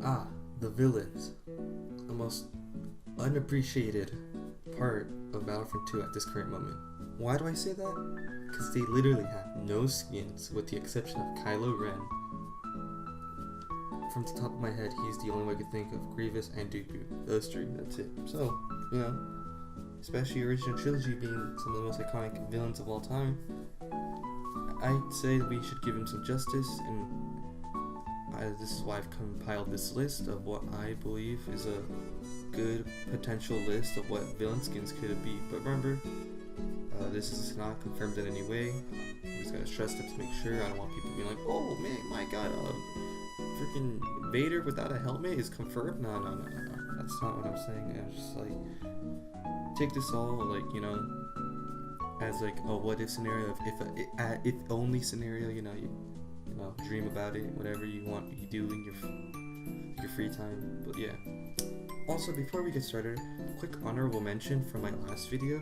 Ah, the villains. The most unappreciated part of Battlefront 2 at this current moment. Why do I say that? Because they literally have no skins with the exception of Kylo Ren. From the top of my head, he's the only one I could think of. Grievous and Dooku. Those three, that's it. So, especially original trilogy being some of the most iconic villains of all time, I'd say we should give him some justice, and this is why I've compiled this list of what I believe is a good potential list of what villain skins could be. But remember, this is not confirmed in any way. I just gotta stress that to make sure. I don't want people being like, oh man, my god, freaking Vader without a helmet is confirmed. No. That's not what I'm saying. I'm just like, take this all like, as like a what if scenario, if only scenario, you dream about it, whatever you want, you do in your free time. But yeah. Also, before we get started, quick honorable mention from my last video.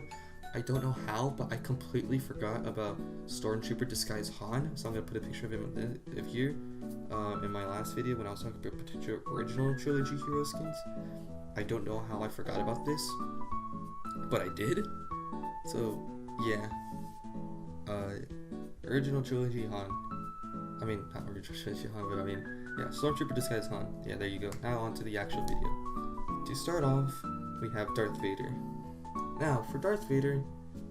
I don't know how, but I completely forgot about Stormtrooper disguise Han, so I'm gonna put a picture of him here in my last video when I was talking about potential original trilogy hero skins. I don't know how I forgot about this, but I did. So yeah, original trilogy Han. I mean, not original trilogy Han, but I mean, yeah, Stormtrooper disguise Han. Yeah, there you go. Now on to the actual video. To start off, we have Darth Vader. Now, for Darth Vader,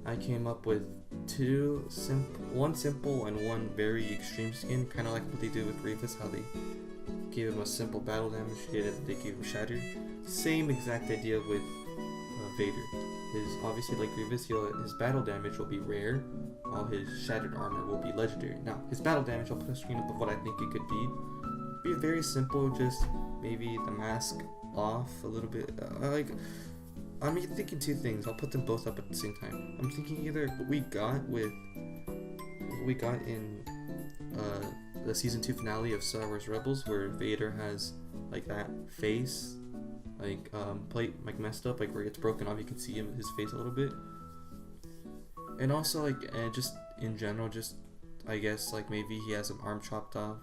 I came up with one simple and one very extreme skin, kind of like what they did with Grievous, how they gave him a simple battle damage, they gave him Shattered. Same exact idea with Vader. Obviously like Grievous, his battle damage will be rare, while his Shattered armor will be legendary. Now, his battle damage, I'll put a screen up of what I think it could be. Be very simple, just maybe the mask off a little bit. I'm thinking two things. I'll put them both up at the same time. I'm thinking either what we got in the season 2 finale of Star Wars Rebels, where Vader has like that face, plate messed up, where it's broken off. You can see his face a little bit, and also just in general, just I guess maybe he has an arm chopped off.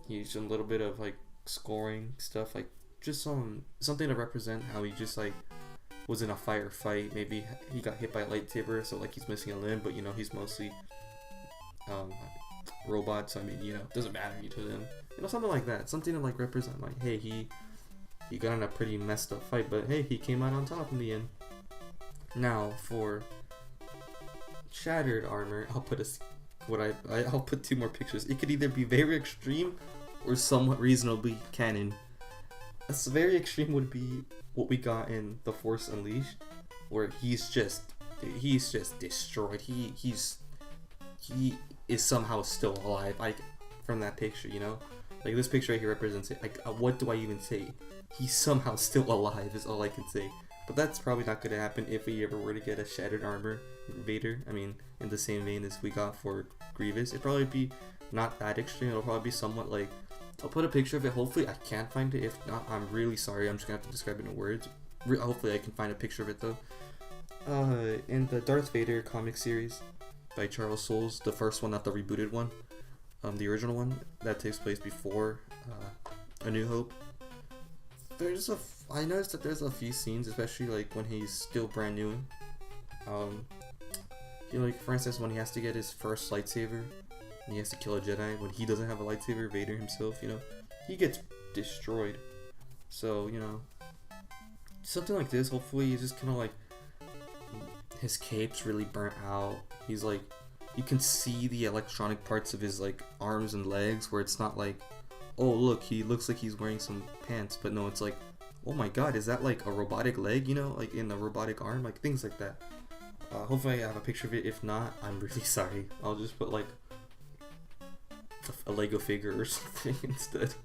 He's a little bit of scoring stuff, just something to represent how he just was in a firefight. Maybe he got hit by a lightsaber, so he's missing a limb, but he's mostly robot, so I mean, doesn't matter to them. Something like that. Something to represent hey, he got in a pretty messed up fight, but hey, he came out on top in the end. Now for Shattered armor, I'll put I'll put two more pictures. It could either be very extreme or somewhat reasonably canon. A very extreme would be what we got in The Force Unleashed, where he's just destroyed. He is somehow still alive. From that picture, this picture right here represents it. What do I even say? He's somehow still alive is all I can say. But that's probably not going to happen if we ever were to get a Shattered armor Vader. I mean, in the same vein as we got for Grievous, it'd probably be not that extreme. It'll probably be somewhat I'll put a picture of it. Hopefully I can find it. If not, I'm really sorry. I'm just gonna have to describe it in words. Hopefully I can find a picture of it though. In the Darth Vader comic series by Charles Soules, the first one, not the rebooted one, the original one that takes place before A New Hope. I noticed that there's a few scenes, especially when he's still brand new. For instance, when he has to get his first lightsaber. He has to kill a Jedi when he doesn't have a lightsaber. Vader himself, he gets destroyed. So, something like this. Hopefully, he's just kind of his cape's really burnt out. He's you can see the electronic parts of his arms and legs, where it's not oh look, he looks like he's wearing some pants, but no, it's oh my god, is that a robotic leg? In the robotic arm, things like that. Hopefully, I have a picture of it. If not, I'm really sorry. I'll just put a Lego figure or something instead.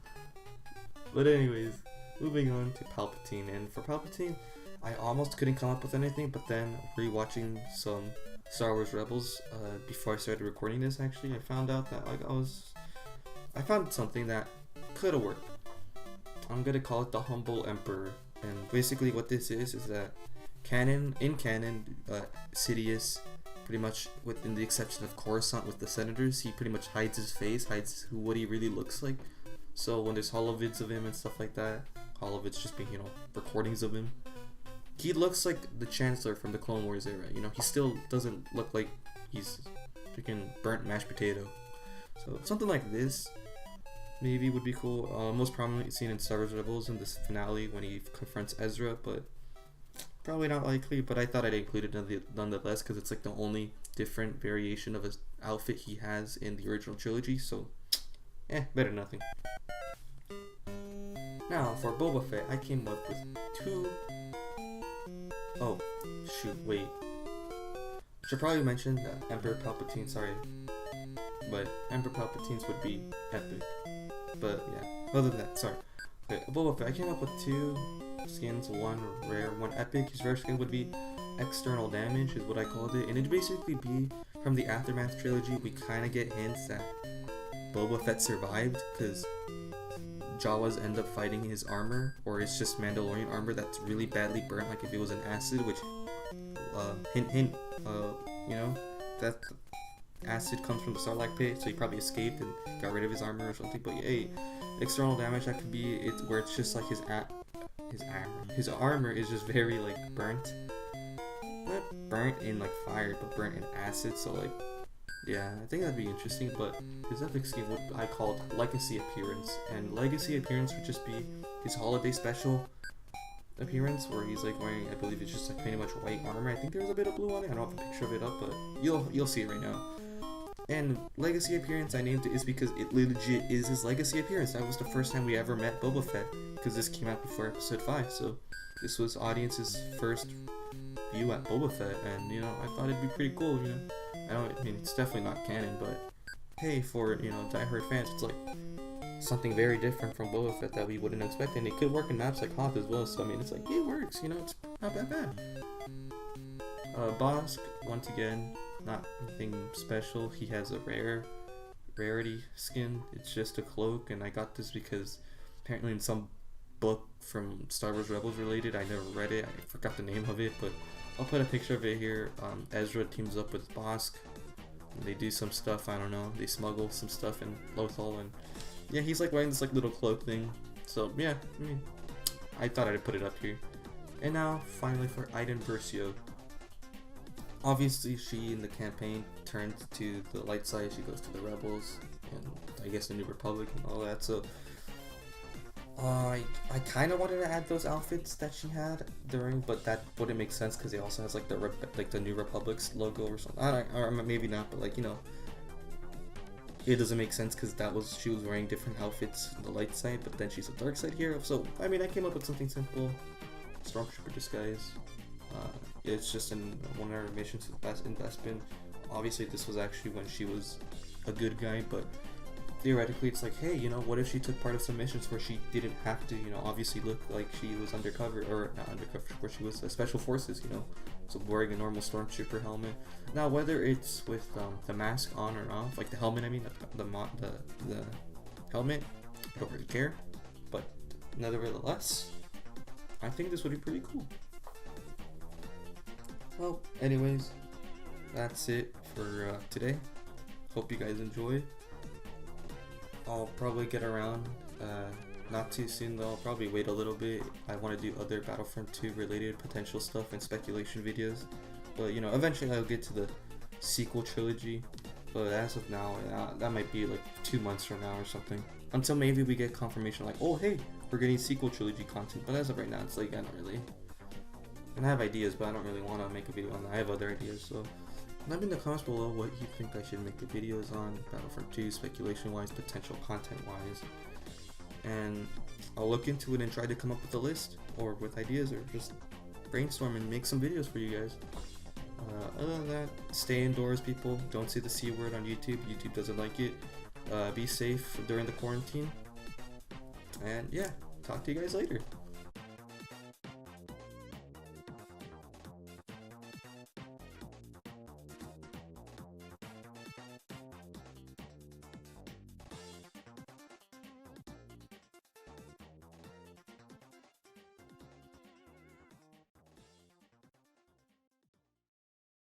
But anyways, moving on to Palpatine. And for Palpatine, I almost couldn't come up with anything, but then rewatching some Star Wars Rebels before I started recording this, actually, I found out that I found something that could have worked. I'm gonna call it the Humble Emperor. And basically what this is that in canon, Sidious, pretty much, within the exception of Coruscant with the senators, he pretty much hides his face, hides what he really looks like. So when there's holovids of him and stuff like that, holovids just being, you know, recordings of him, he looks like the Chancellor from the Clone Wars era. You know, he still doesn't look like he's freaking burnt mashed potato. So something like this maybe would be cool. Most prominently seen in Star Wars Rebels in this finale when he confronts Ezra, but probably not likely. But I thought I'd include it nonetheless because it's like the only different variation of his outfit he has in the original trilogy. So, better than nothing. Now for Boba Fett, I came up with two. Oh, shoot, wait. Should probably mention that Emperor Palpatine, sorry. But Emperor Palpatine's would be epic. But yeah, other than that, sorry. Okay, Boba Fett, I came up with two skins, one rare, one epic. His rare skin would be External Damage, is what I called it. And it'd basically be from the Aftermath trilogy. We kind of get hints that Boba Fett survived because Jawas end up fighting his armor, or it's just Mandalorian armor that's really badly burnt, like if it was an acid, which, hint, you know, that acid comes from the Sarlacc pit, so he probably escaped and got rid of his armor or something. But hey, external damage, that could be it, where it's just like his armor is just very like burnt, not burnt in like fire, but burnt in acid. So like, yeah, I think that'd be interesting. But his epic skin, what I called Legacy Appearance, and Legacy Appearance would just be his holiday special appearance, where he's like wearing, I believe it's just like pretty much white armor. I think there's a bit of blue on it. I don't have a picture of it up, but you'll see it right now. And Legacy Appearance, I named it is because it legit is his Legacy Appearance. That was the first time we ever met Boba Fett, because this came out before Episode 5, so this was audience's first view at Boba Fett, and you know, I thought it'd be pretty cool. You know, I mean, it's definitely not canon, but hey, for, you know, diehard fans, it's like something very different from Boba Fett that we wouldn't expect, and it could work in maps like Hoth as well. So I mean, it's like, it works, you know, it's not that bad. Bosk, once again, not anything special. He has a rarity skin. It's just a cloak, and I got this because apparently in some book from Star Wars Rebels related, I never read it, I forgot the name of it, but I'll put a picture of it here. Ezra teams up with Bosk, and they do some stuff, I don't know, they smuggle some stuff in Lothal, and yeah, he's like wearing this like little cloak thing. So yeah, I mean, I thought I'd put it up here. And now finally for Iden Versio. Obviously she in the campaign turns to the light side, she goes to the Rebels and I guess the New Republic and all that. So I kind of wanted to add those outfits that she had during, but that wouldn't make sense because it also has like the New Republic's logo or something. Or maybe not, but like, you know, it doesn't make sense because she was wearing different outfits on the light side, but then she's a dark side hero. So I mean, I came up with something simple: Stormtrooper disguise. It's just in one of her missions in Bespin. Obviously, this was actually when she was a good guy, but theoretically, it's like, hey, you know, what if she took part of some missions where she didn't have to, you know, obviously look like she was undercover, or not undercover, where she was special forces, you know, so wearing a normal Stormtrooper helmet. Now, whether it's with the mask on or off, like the helmet, I mean, the helmet, I don't really care, but nevertheless, I think this would be pretty cool. Well, anyways, that's it for today. Hope you guys enjoyed. I'll probably get around, not too soon though, I'll probably wait a little bit. I want to do other Battlefront 2 related potential stuff and speculation videos. But you know, eventually I'll get to the sequel trilogy. But as of now, that might be like 2 months from now or something. Until maybe we get confirmation like, oh hey, we're getting sequel trilogy content. But as of right now, it's like, I don't really. And I have ideas, but I don't really want to make a video on that. I have other ideas, so let me in the comments below what you think I should make the videos on Battlefront 2, speculation-wise, potential content-wise. And I'll look into it and try to come up with a list, or with ideas, or just brainstorm and make some videos for you guys. Other than that, stay indoors, people. Don't say the C word on YouTube. YouTube doesn't like it. Be safe during the quarantine. And yeah, talk to you guys later.